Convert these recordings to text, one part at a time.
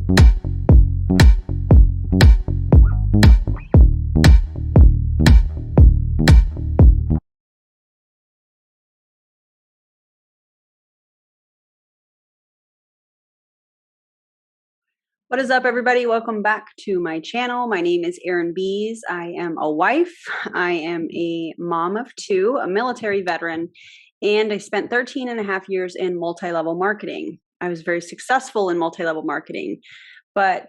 What is up, everybody? Welcome back to my channel. My name is Erin Bees. I am a wife. I am a mom of two, a military veteran, and I spent 13 and a half years in multi-level marketing. I was very successful in multi-level marketing, but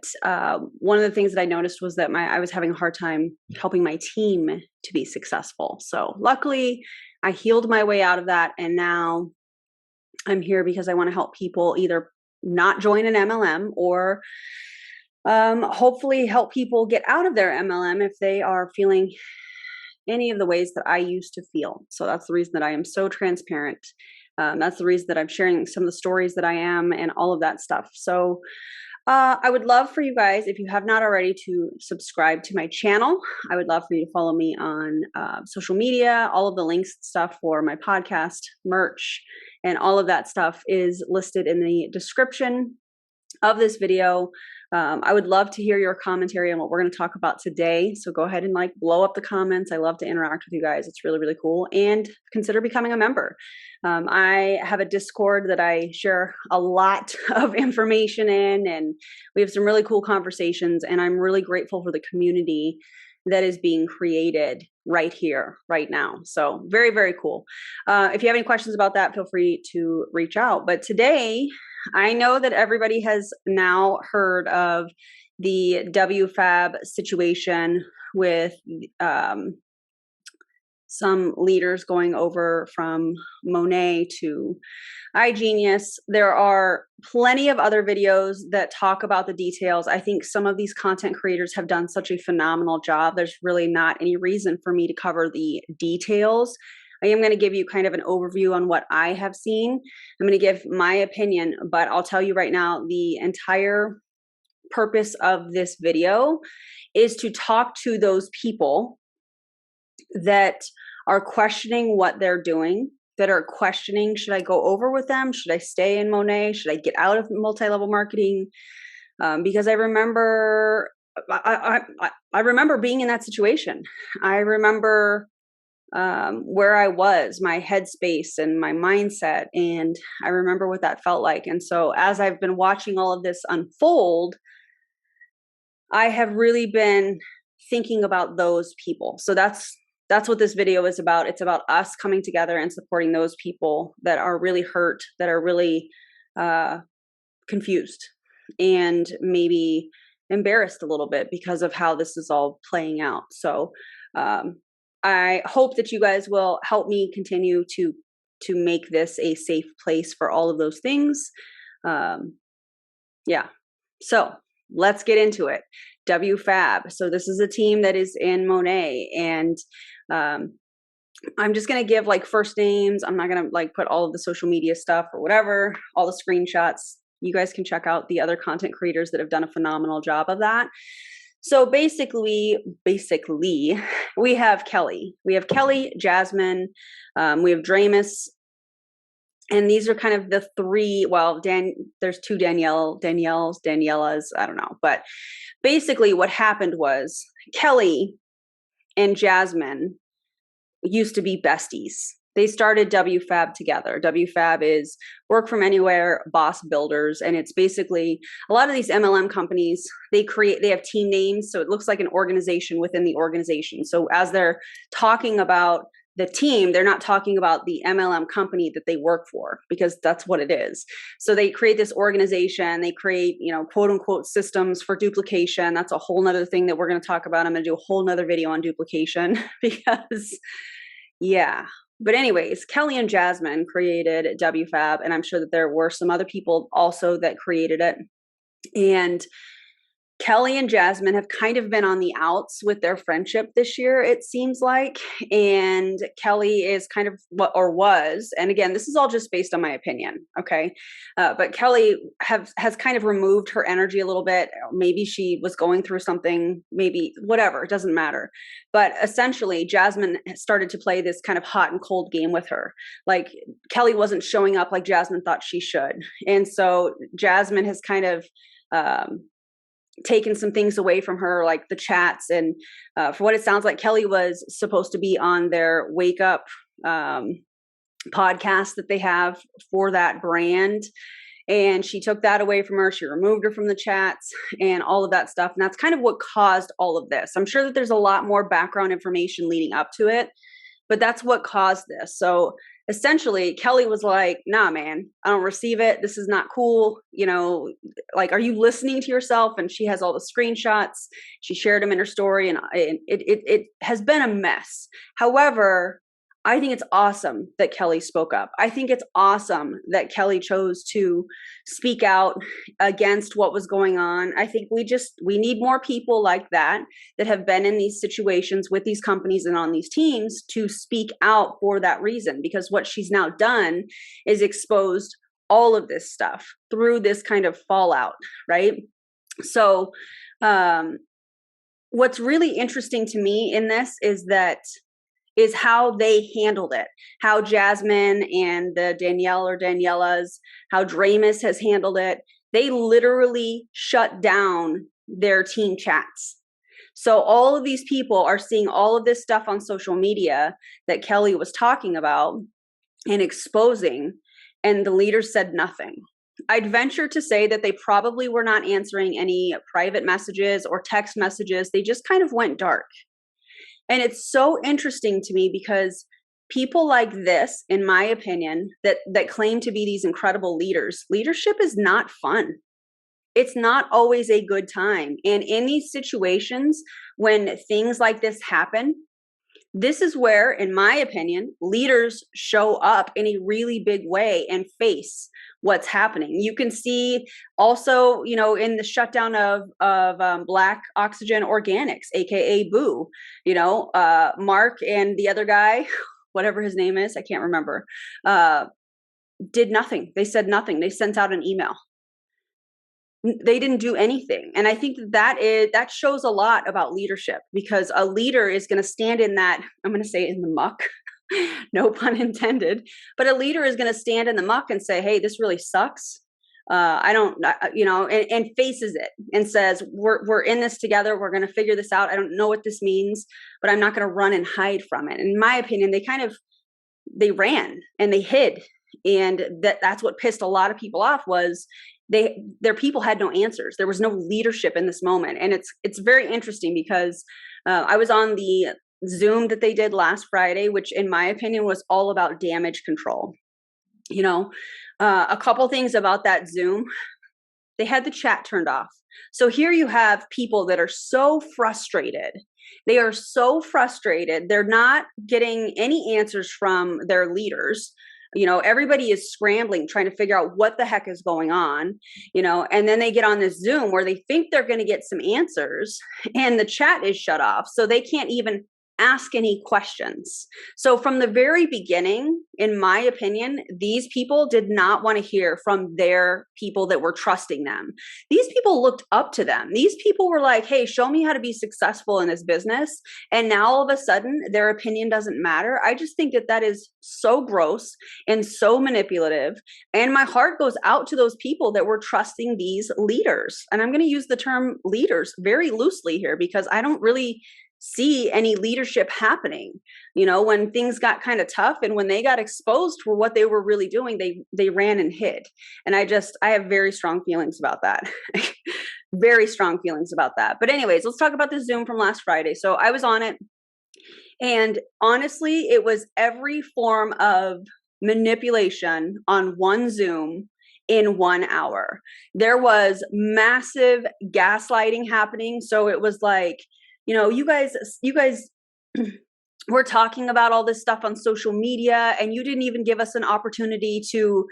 one of the things that I noticed was that I was having a hard time helping my team to be successful. So luckily, I healed my way out of that, and now I'm here because I want to help people either not join an MLM or hopefully help people get out of their MLM if they are feeling any of the ways that I used to feel. So that's the reason that I am so transparent. That's the reason that I'm sharing some of the stories that I am and all of that stuff. So I would love for you guys, if you have not already, to subscribe to my channel. I would love for you to follow me on social media. All of the links and stuff for my podcast, merch, and all of that stuff is listed in the description of this video. I would love to hear your commentary on what we're going to talk about today. So go ahead and blow up the comments. I love to interact with you guys. It's really, really cool. And consider becoming a member. I have a Discord that I share a lot of information in, and we have some really cool conversations. And I'm really grateful for the community that is being created right here, right now. So very, very cool. If you have any questions about that, feel free to reach out. But today, I know that everybody has now heard of the WFAB situation with some leaders going over from MONAT to iGenius. There are plenty of other videos that talk about the details. I think some of these content creators have done such a phenomenal job. There's really not any reason for me to cover the details. I am going to give you kind of an overview on what I have seen. I'm going to give my opinion, but I'll tell you right now, the entire purpose of this video is to talk to those people that are questioning what they're doing, that are questioning, should I go over with them? Should I stay in MONAT? Should I get out of multi-level marketing? Because I remember, I remember being in that situation. I remember where I was, my headspace and my mindset, and I remember what that felt like. And so as I've been watching all of this unfold, I have really been thinking about those people. So that's what this video is about. It's about us coming together and supporting those people that are really hurt, that are really confused, and maybe embarrassed a little bit because of how this is all playing out. So I hope that you guys will help me continue to make this a safe place for all of those things. Yeah. So let's get into it. WFAB. So this is a team that is in MONAT, and I'm just going to give first names. I'm not going to put all of the social media stuff or whatever, all the screenshots. You guys can check out the other content creators that have done a phenomenal job of that. So basically, we have Kelly. We have Kelly, Jasmine, we have Dramus, and these are kind of the three. Well, there's two Daniellas, I don't know. But basically what happened was Kelly and Jasmine used to be besties. They started WFAB together. WFAB is work from anywhere, boss builders. And it's basically a lot of these MLM companies, they have team names. So it looks like an organization within the organization. So as they're talking about the team, they're not talking about the MLM company that they work for, because that's what it is. So they create this organization, they create, quote unquote systems for duplication. That's a whole nother thing that we're going to talk about. I'm going to do a whole nother video on duplication because yeah. But anyways, Kelly and Jasmine created WFAB, and I'm sure that there were some other people also that created it. And Kelly and Jasmine have kind of been on the outs with their friendship this year, it seems like. And Kelly is kind of was, and again, this is all just based on my opinion, okay? But Kelly has kind of removed her energy a little bit. Maybe she was going through something, maybe whatever, it doesn't matter. But essentially, Jasmine started to play this kind of hot and cold game with her. Like Kelly wasn't showing up like Jasmine thought she should. And so Jasmine has kind of taken some things away from her, like the chats. And for what it sounds like, Kelly was supposed to be on their Wake Up podcast that they have for that brand. And she took that away from her. She removed her from the chats and all of that stuff. And that's kind of what caused all of this. I'm sure that there's a lot more background information leading up to it, but that's what caused this. So essentially, Kelly was like, nah, man, I don't receive it. This is not cool. You know, like, are you listening to yourself? And she has all the screenshots. She shared them in her story, and it has been a mess. However, I think it's awesome that Kelly spoke up. I think it's awesome that Kelly chose to speak out against what was going on. I think we need more people like that have been in these situations with these companies and on these teams to speak out for that reason, because what she's now done is exposed all of this stuff through this kind of fallout, right? So what's really interesting to me in this is how they handled it, how Jasmine and the Danielle or Daniela's, how Dramus has handled it. They literally shut down their team chats. So all of these people are seeing all of this stuff on social media that Kelly was talking about and exposing, and the leaders said nothing. I'd venture to say that they probably were not answering any private messages or text messages. They just kind of went dark. And it's so interesting to me because people like this, in my opinion, that claim to be these incredible leaders, leadership is not fun. It's not always a good time. And in these situations, when things like this happen, this is where, in my opinion, leaders show up in a really big way and face what's happening. You can see also, you know, in the shutdown of Black Oxygen Organics, aka Boo, you know, Mark and the other guy, whatever his name is, I can't remember, did nothing. They said nothing. They sent out an email. They didn't do anything. And I think that shows a lot about leadership, because a leader is going to stand in that, I'm going to say in the muck, no pun intended, but a leader is going to stand in the muck and say, hey, this really sucks. And faces it and says, we're in this together. We're going to figure this out. I don't know what this means, but I'm not going to run and hide from it. In my opinion, they ran and they hid. And that's what pissed a lot of people off was their people had no answers. There was no leadership in this moment. And it's very interesting because I was on the Zoom that they did last Friday, which in my opinion was all about damage control. You know, a couple things about that Zoom. They had the chat turned off. So here you have people that are so frustrated. They are so frustrated. They're not getting any answers from their leaders. You know, everybody is scrambling, trying to figure out what the heck is going on, you know, and then they get on this Zoom where they think they're going to get some answers and the chat is shut off. So they can't even ask any questions. So from the very beginning, in my opinion, these people did not want to hear from their people that were trusting them. These people looked up to them. These people were like, hey, show me how to be successful in this business. And now all of a sudden, their opinion doesn't matter. I just think that is so gross and so manipulative. And my heart goes out to those people that were trusting these leaders. And I'm going to use the term leaders very loosely here because I don't really see any leadership happening. You know, when things got kind of tough and when they got exposed for what they were really doing, they ran and hid. And I have very strong feelings about that. Very strong feelings about that. But anyways, let's talk about the Zoom from last Friday. So I was on it, and honestly, it was every form of manipulation on one Zoom in 1 hour. There was massive gaslighting happening. So it was like, you know, you guys we're talking about all this stuff on social media and you didn't even give us an opportunity to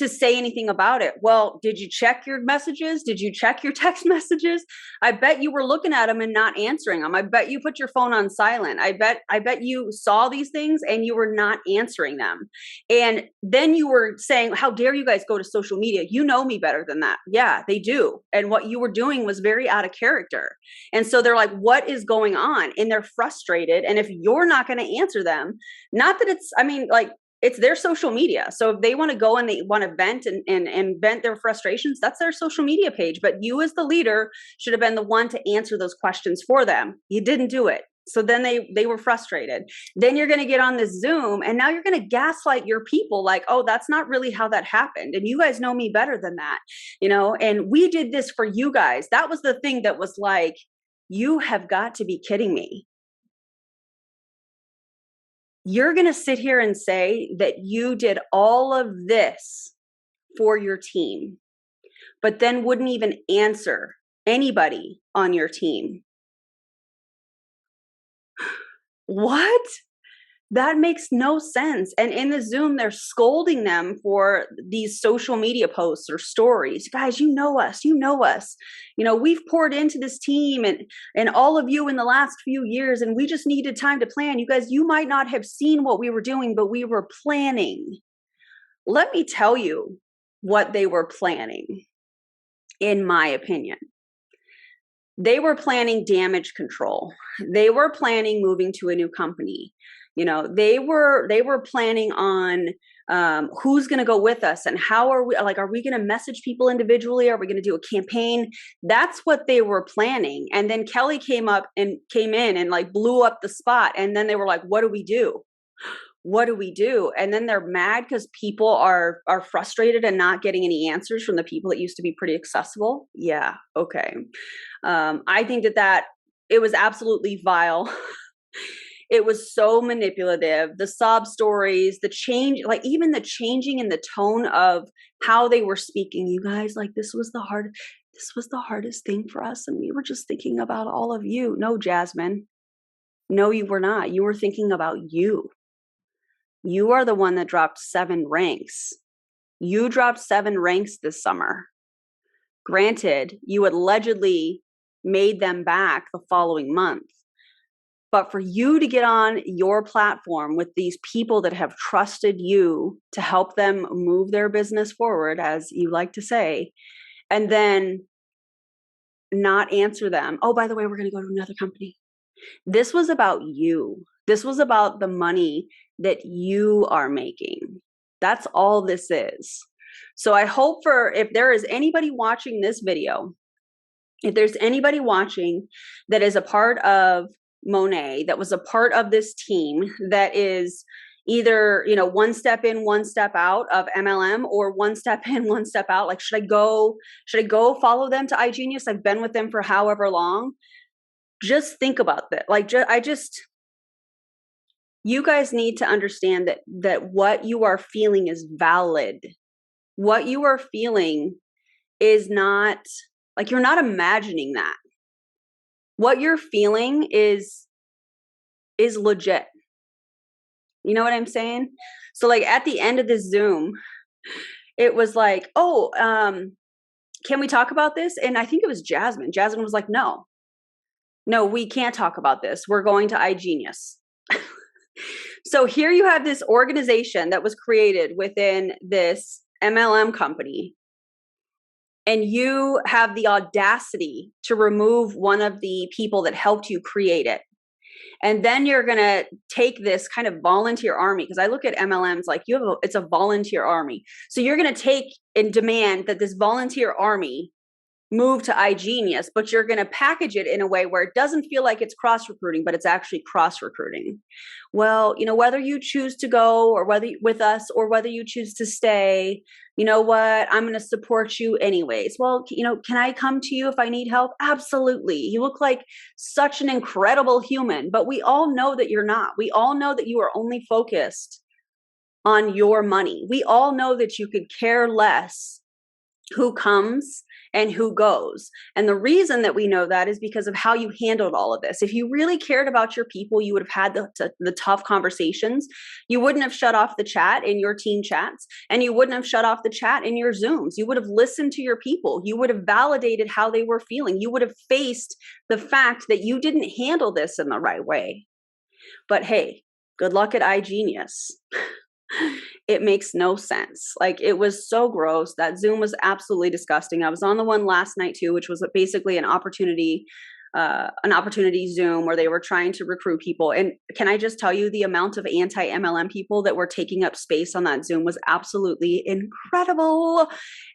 say anything about it. Well, did you check your messages? Did you check your text messages? I bet you were looking at them and not answering them. I bet you put your phone on silent. I bet you saw these things and you were not answering them. And then you were saying, how dare you guys go to social media? You know me better than that. Yeah, they do. And what you were doing was very out of character. And so they're like, what is going on? And they're frustrated. And if you're not going to answer them, not that it's, I mean, like, it's their social media. So if they want to go and they want to vent and vent their frustrations, that's their social media page. But you as the leader should have been the one to answer those questions for them. You didn't do it. So then they were frustrated. Then you're going to get on this Zoom and now you're going to gaslight your people like, oh, that's not really how that happened. And you guys know me better than that, you know, and we did this for you guys. That was the thing that was like, you have got to be kidding me. You're going to sit here and say that you did all of this for your team, but then wouldn't even answer anybody on your team. What? That makes no sense. And in the Zoom, they're scolding them for these social media posts or stories. Guys, you know us. You know us. You know, we've poured into this team and all of you in the last few years, and we just needed time to plan. You guys, you might not have seen what we were doing, but we were planning. Let me tell you what they were planning, in my opinion. They were planning damage control. They were planning moving to a new company. You know, they were planning on who's going to go with us and how are we going to message people individually? Are we going to do a campaign? That's what they were planning. And then Kelly came in and like blew up the spot. And then they were like, what do we do? What do we do? And then they're mad because people are frustrated and not getting any answers from the people that used to be pretty accessible. Yeah. Okay. I think that it was absolutely vile. It was so manipulative. The sob stories, the change, like even the changing in the tone of how they were speaking. You guys, like this was the hardest thing for us. And we were just thinking about all of you. No, Jasmine. No, you were not. You were thinking about you. You are the one that dropped 7 ranks. You dropped 7 ranks this summer. Granted, you allegedly made them back the following month. But for you to get on your platform with these people that have trusted you to help them move their business forward, as you like to say, and then not answer them. Oh, by the way, we're going to go to another company. This was about you. This was about the money that you are making. That's all this is. So I hope if there is anybody watching this video, if there's anybody watching that is a part of MONAT, that was a part of this team that is either, you know, one step in, one step out of MLM, or one step in, one step out. Like, should I go follow them to iGenius? I've been with them for however long. Just think about that. Like, you guys need to understand that what you are feeling is valid. What you are feeling is not, like, you're not imagining that. What you're feeling is legit. You know what I'm saying? So like at the end of this Zoom, it was like, oh, can we talk about this? And I think it was Jasmine. Jasmine was like, no, we can't talk about this. We're going to iGenius. So here you have this organization that was created within this MLM company. And you have the audacity to remove one of the people that helped you create it. And then you're going to take this kind of volunteer army, because I look at MLMs like it's a volunteer army. So you're going to take and demand that this volunteer army move to iGenius, but you're going to package it in a way where it doesn't feel like it's cross-recruiting, but it's actually cross-recruiting. Well, you know, whether you choose to go or whether with us or whether you choose to stay, you know what, I'm going to support you anyways. Well, you know, can I come to you if I need help? Absolutely. You look like such an incredible human, but we all know that you're not. We all know that you are only focused on your money. We all know that you could care less who comes and who goes. And the reason that we know that is because of how you handled all of this. If you really cared about your people, you would have had the tough conversations. You wouldn't have shut off the chat in your team chats, and you wouldn't have shut off the chat in your Zooms. You would have listened to your people. You would have validated how they were feeling. You would have faced the fact that you didn't handle this in the right way. But hey, good luck at iGenius. It makes no sense. Like, it was so gross. That Zoom was absolutely disgusting. I was on the one last night too, which was basically an opportunity an opportunity Zoom where they were trying to recruit people. And can I just tell you, the amount of anti-MLM people that were taking up space on that Zoom was absolutely incredible.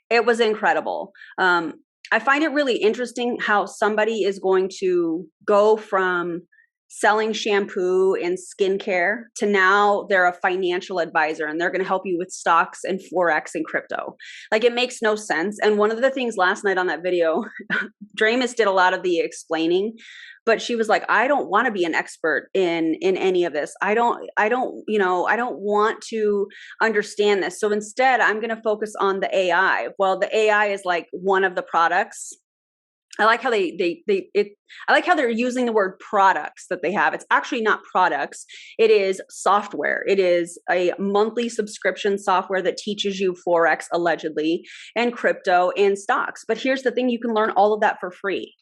It was incredible. I find it really interesting how somebody is going to go from selling shampoo and skincare to now they're a financial advisor and they're going to help you with stocks and Forex and crypto. Like, it makes no sense. And one of the things last night on that video, Dramis did a lot of the explaining, but she was like, I don't want to be an expert in any of this. I don't want to understand this. So instead, I'm going to focus on the AI. Well, the AI is like one of the products. I like how I like how they're using the word products that they have. It's actually not products. It is software. It is a monthly subscription software that teaches you Forex, allegedly, and crypto and stocks. But here's the thing, you can learn all of that for free.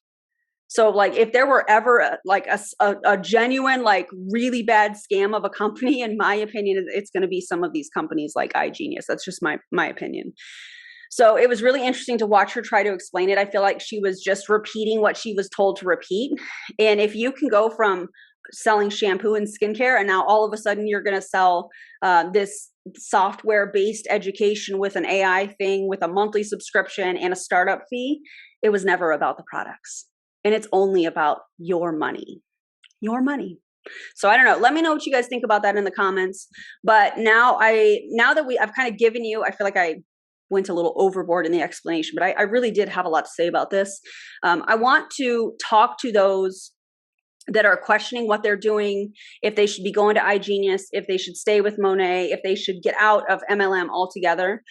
So like, if there were ever like a genuine, like really bad scam of a company, in my opinion, it's going to be some of these companies like iGenius. That's just my opinion. So it was really interesting to watch her try to explain it. I feel like she was just repeating what she was told to repeat. And if you can go from selling shampoo and skincare, and now all of a sudden you're going to sell this software-based education with an AI thing, with a monthly subscription and a startup fee, it was never about the products. And it's only about your money. Your money. So I don't know. Let me know what you guys think about that in the comments. But now that I've kind of given you, I feel like I went a little overboard in the explanation, but I really did have a lot to say about this. I want to talk to those that are questioning what they're doing, if they should be going to iGenius, if they should stay with MONAT, if they should get out of MLM altogether,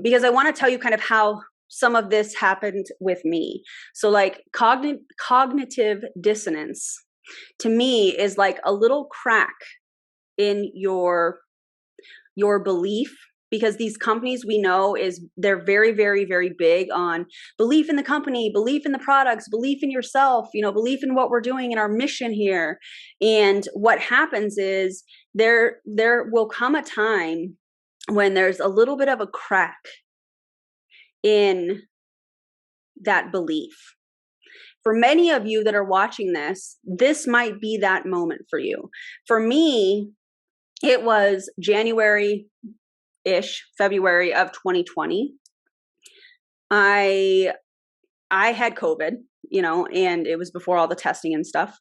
because I want to tell you kind of how some of this happened with me. So like cognitive dissonance to me is like a little crack in your belief. Because these companies, we know, they're very, very, very big on belief in the company, belief in the products, belief in yourself, belief in what we're doing and our mission here. And what happens is there will come a time when there's a little bit of a crack in that belief. For many of you that are watching this might be that moment for you. For me, it was February of 2020. I had COVID, and it was before all the testing and stuff.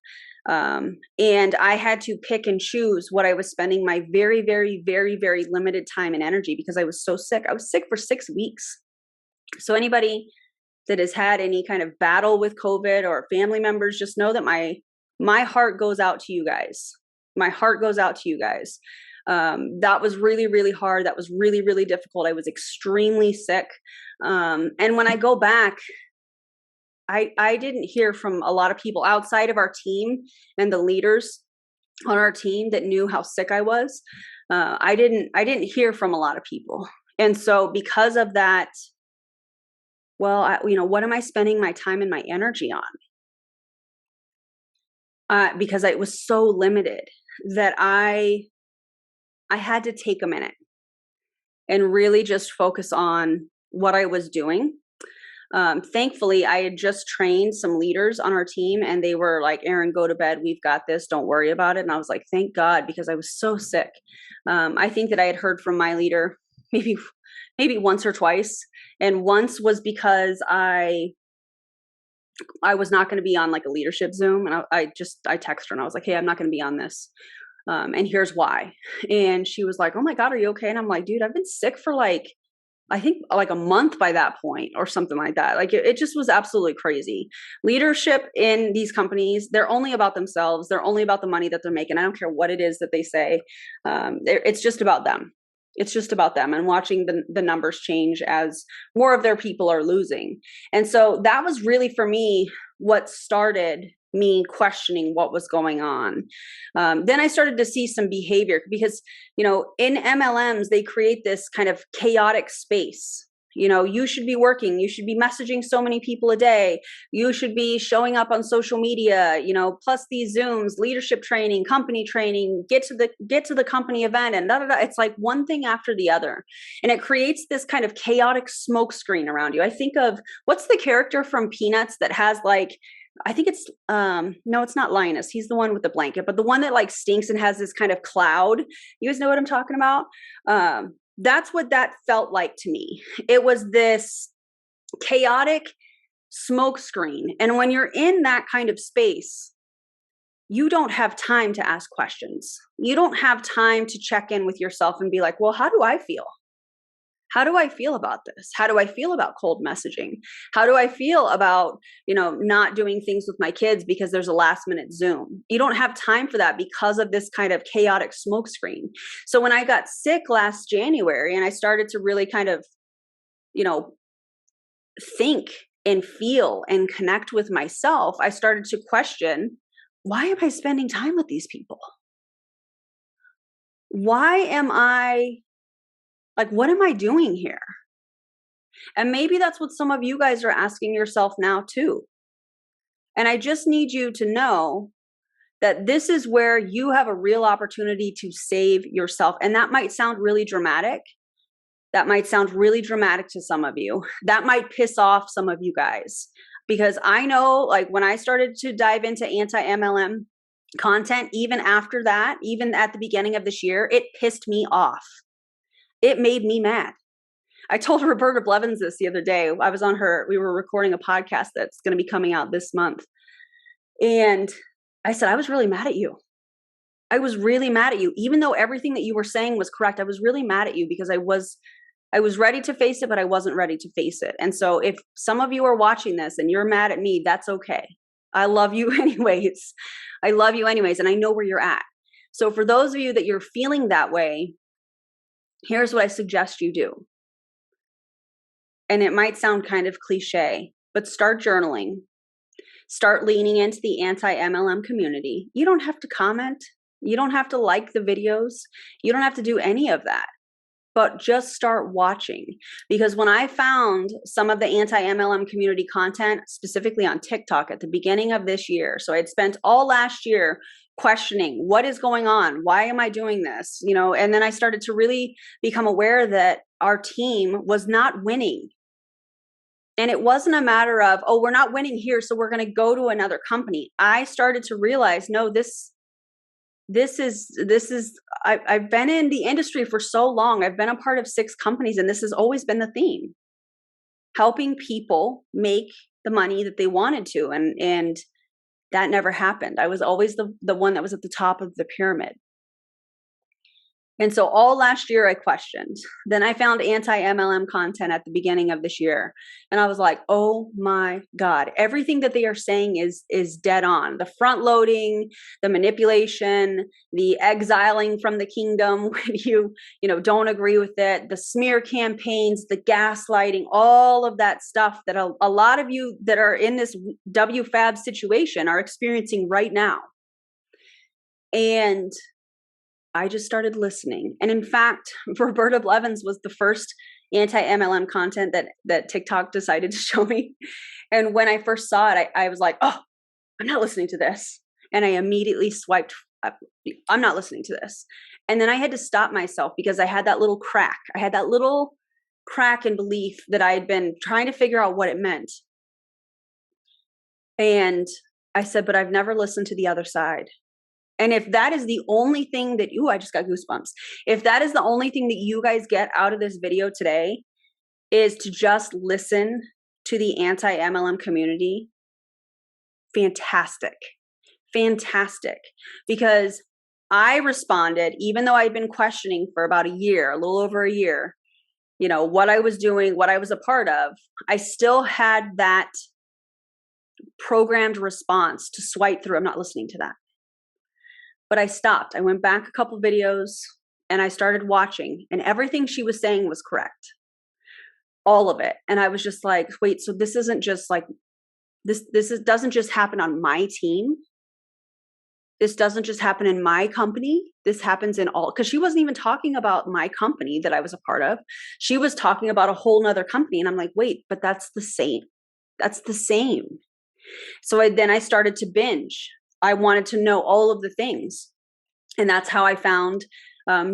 And I had to pick and choose what I was spending my very, very, very, very limited time and energy, because I was so sick. I was sick for 6 weeks. So anybody that has had any kind of battle with COVID or family members, just know that my heart goes out to you guys. My heart goes out to you guys. That was really, really hard. That was really, really difficult. I was extremely sick. And when I go back, I didn't hear from a lot of people outside of our team and the leaders on our team that knew how sick I was. I didn't hear from a lot of people. And so because of that, well, what am I spending my time and my energy on? Because it was so limited that I had to take a minute and really just focus on what I was doing. Thankfully, I had just trained some leaders on our team, and they were like, Erin, go to bed. We've got this. Don't worry about it. And I was like, thank God, because I was so sick. I think that I had heard from my leader maybe once or twice. And once was because I was not going to be on like a leadership Zoom. And I texted her and I was like, hey, I'm not going to be on this. And here's why. And she was like, oh my God, are you okay? And I'm like, dude, I've been sick for I think a month by that point or something like that. Like it just was absolutely crazy. Leadership in these companies, they're only about themselves. They're only about the money that they're making. I don't care what it is that they say. It's just about them. It's just about them and watching the numbers change as more of their people are losing. And so that was really, for me, what started me questioning what was going on. Then I started to see some behavior because, in MLMs, they create this kind of chaotic space. You should be working, you should be messaging so many people a day, you should be showing up on social media, plus these Zooms, leadership training, company training, get to the company event, and it's like one thing after the other. And it creates this kind of chaotic smoke screen around you. I think of, what's the character from Peanuts that has I think it's, no, it's not Linus. He's the one with the blanket, but the one that like stinks and has this kind of cloud. You guys know what I'm talking about? That's what that felt like to me. It was this chaotic smoke screen. And when you're in that kind of space, you don't have time to ask questions. You don't have time to check in with yourself and be like, well, how do I feel? How do I feel about this? How do I feel about cold messaging? How do I feel about, not doing things with my kids because there's a last minute Zoom? You don't have time for that because of this kind of chaotic smokescreen. So when I got sick last January and I started to really kind of, think and feel and connect with myself, I started to question, why am I spending time with these people? Why am I what am I doing here? And maybe that's what some of you guys are asking yourself now too. And I just need you to know that this is where you have a real opportunity to save yourself. And that might sound really dramatic. That might sound really dramatic to some of you. That might piss off some of you guys. Because I know, when I started to dive into anti-MLM content, even after that, even at the beginning of this year, it pissed me off. It made me mad. I told Roberta Blevins this the other day. I was on we were recording a podcast that's going to be coming out this month. And I said, I was really mad at you. I was really mad at you. Even though everything that you were saying was correct, I was really mad at you because I was ready to face it, but I wasn't ready to face it. And so if some of you are watching this and you're mad at me, that's okay. I love you anyways. I love you anyways. And I know where you're at. So for those of you that you're feeling that way, here's what I suggest you do. And it might sound kind of cliche, but start journaling. Start leaning into the anti-MLM community. You don't have to comment. You don't have to like the videos. You don't have to do any of that. But just start watching. Because when I found some of the anti-MLM community content, specifically on TikTok at the beginning of this year, so I'd spent all last year questioning what is going on, why am I doing this, and then I started to really become aware that our team was not winning. And it wasn't a matter of, oh, we're not winning here, so we're going to go to another company. I started to realize, no, I've been in the industry for so long. I've been a part of 6 companies, and this has always been the theme: helping people make the money that they wanted to. And that never happened. I was always the one that was at the top of the pyramid. And so all last year I questioned. Then I found anti-MLM content at the beginning of this year. And I was like, oh my God, everything that they are saying is dead on. The front loading, the manipulation, the exiling from the kingdom when you don't agree with it, the smear campaigns, the gaslighting, all of that stuff that a lot of you that are in this WFAB situation are experiencing right now. And I just started listening. And in fact, Roberta Blevins was the first anti-MLM content that TikTok decided to show me. And when I first saw it, I was like, oh, I'm not listening to this. And I immediately swiped up. I'm not listening to this. And then I had to stop myself because I had that little crack. I had that little crack in belief that I had been trying to figure out what it meant. And I said, but I've never listened to the other side. And if that is the only thing that I just got goosebumps. If that is the only thing that you guys get out of this video today is to just listen to the anti-MLM community, fantastic. Fantastic. Because I responded, even though I'd been questioning for about a little over a year, what I was doing, what I was a part of, I still had that programmed response to swipe through. I'm not listening to that. But I stopped. I went back a couple videos and I started watching, and everything she was saying was correct. All of it. And I was just like, wait, so this isn't just doesn't just happen on my team. This doesn't just happen in my company. This happens in all, because she wasn't even talking about my company that I was a part of. She was talking about a whole nother company. And I'm like, wait, but that's the same. That's the same. So then I started to binge. I wanted to know all of the things. And that's how I found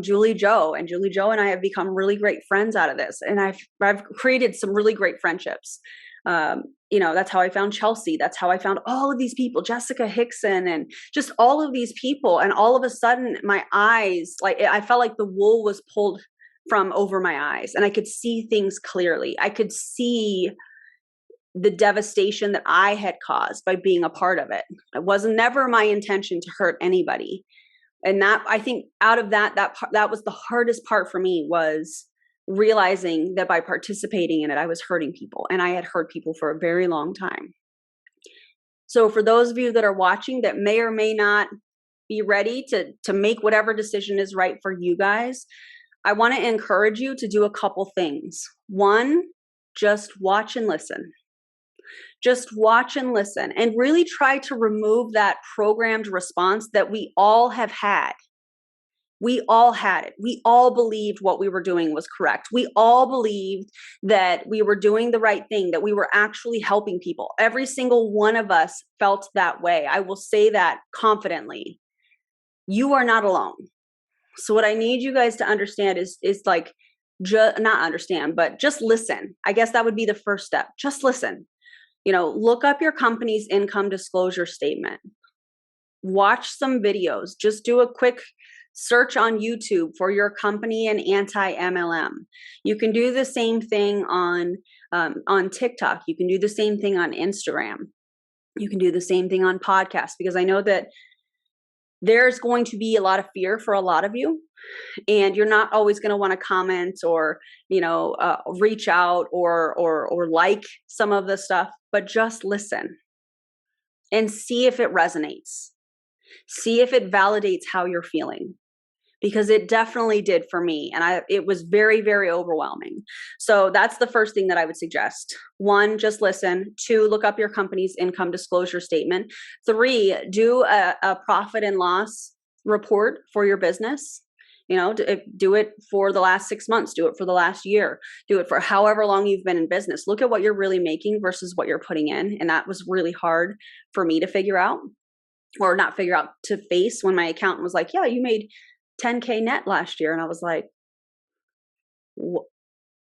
Julie Jo. And Julie Jo and I have become really great friends out of this. And I've created some really great friendships. That's how I found Chelsea. That's how I found all of these people, Jessica Hickson, and just all of these people. And all of a sudden my eyes, like I felt like the wool was pulled from over my eyes, and I could see things clearly. I could see the devastation that I had caused by being a part of it. It was never my intention to hurt anybody. And that, I think out of that was the hardest part for me, was realizing that by participating in it, I was hurting people, and I had hurt people for a very long time. So for those of you that are watching that may or may not be ready to make whatever decision is right for you guys, I want to encourage you to do a couple things. One, just watch and listen. Just watch and listen, and really try to remove that programmed response that we all have had. We all had it. We all believed what we were doing was correct. We all believed that we were doing the right thing, that we were actually helping people. Every single one of us felt that way. I will say that confidently. You are not alone. So what I need you guys to understand is like, not understand, but just listen. I guess that would be the first step. Just listen. Look up your company's income disclosure statement. Watch some videos. Just do a quick search on YouTube for your company and anti-MLM. You can do the same thing on TikTok. You can do the same thing on Instagram. You can do the same thing on podcasts, because I know that there's going to be a lot of fear for a lot of you, and you're not always going to want to comment or, reach out or like some of the stuff, but just listen and see if it resonates. See if it validates how you're feeling, because it definitely did for me. And it was very, very overwhelming. So that's the first thing that I would suggest. 1, just listen. 2, look up your company's income disclosure statement. 3, do a profit and loss report for your business. Do it for the last 6 months, do it for the last year, do it for however long you've been in business. Look at what you're really making versus what you're putting in. And that was really hard for me to figure out, or not figure out, to face, when my accountant was like, yeah, you made 10K net last year. And I was like,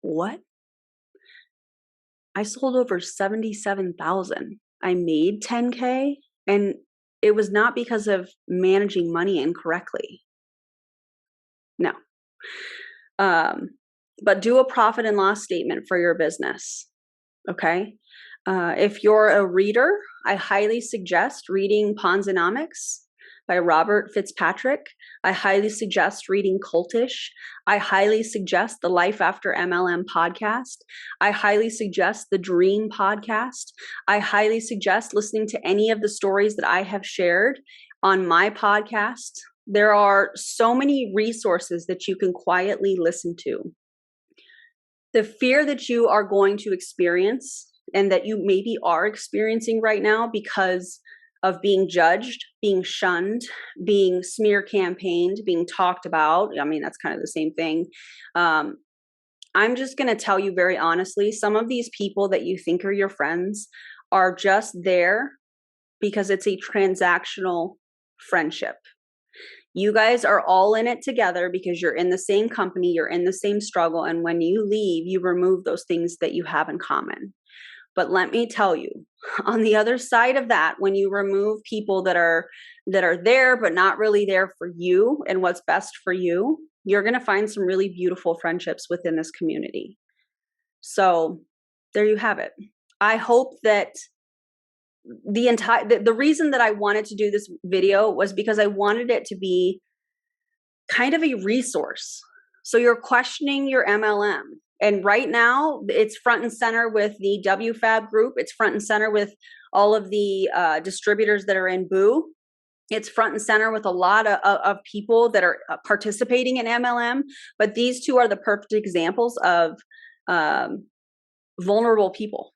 what? I sold over 77,000. I made 10K. And it was not because of managing money incorrectly. No. But do a profit and loss statement for your business. Okay. If you're a reader, I highly suggest reading Ponzonomics by Robert Fitzpatrick. I highly suggest reading Cultish. I highly suggest the Life After MLM podcast. I highly suggest the Dream podcast. I highly suggest listening to any of the stories that I have shared on my podcast. There are so many resources that you can quietly listen to. The fear that you are going to experience, and that you maybe are experiencing right now because of being judged, being shunned, being smear campaigned, being talked about. I mean, that's kind of the same thing. I'm just going to tell you very honestly, some of these people that you think are your friends are just there because it's a transactional friendship. You guys are all in it together because you're in the same company, you're in the same struggle, and when you leave, you remove those things that you have in common. But let me tell you, on the other side of that, when you remove people that are there but not really there for you and what's best for you, you're going to find some really beautiful friendships within this community. So there you have it. I hope that the reason that I wanted to do this video was because I wanted it to be kind of a resource. So you're questioning your MLM. And right now it's front and center with the WFAB group. It's front and center with all of the distributors that are in Boo. It's front and center with a lot of people that are participating in MLM. But these two are the perfect examples of vulnerable people.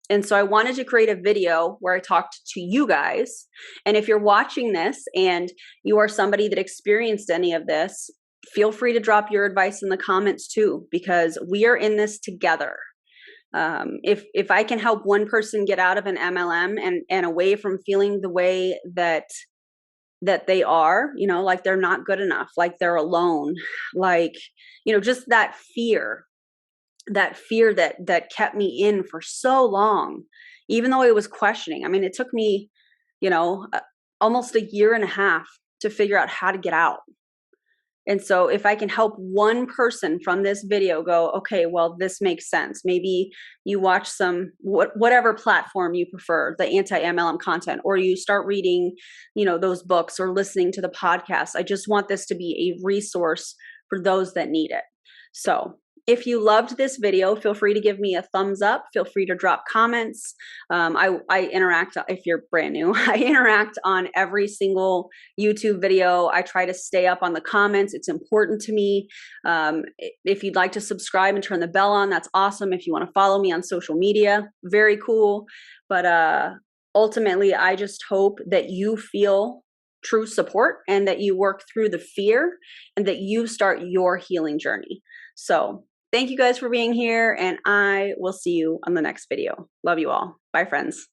And so I wanted to create a video where I talked to you guys. And if you're watching this and you are somebody that experienced any of this, feel free to drop your advice in the comments too, because we are in this together. If I can help one person get out of an MLM and away from feeling the way that they are, like they're not good enough, like they're alone, like, just that fear. that fear that kept me in for so long, even though I was questioning. I mean, it took me, almost a year and a half to figure out how to get out. And so if I can help one person from this video go, okay, well, this makes sense. Maybe you watch some, whatever platform you prefer, the anti-MLM content, or you start reading, those books or listening to the podcast. I just want this to be a resource for those that need it. So if you loved this video, feel free to give me a thumbs up. Feel free to drop comments. I interact, if you're brand new, I interact on every single YouTube video. I try to stay up on the comments. It's important to me. If you'd like to subscribe and turn the bell on, that's awesome. If you want to follow me on social media, very cool. But ultimately, I just hope that you feel true support and that you work through the fear and that you start your healing journey. So thank you guys for being here, and I will see you on the next video. Love you all. Bye, friends.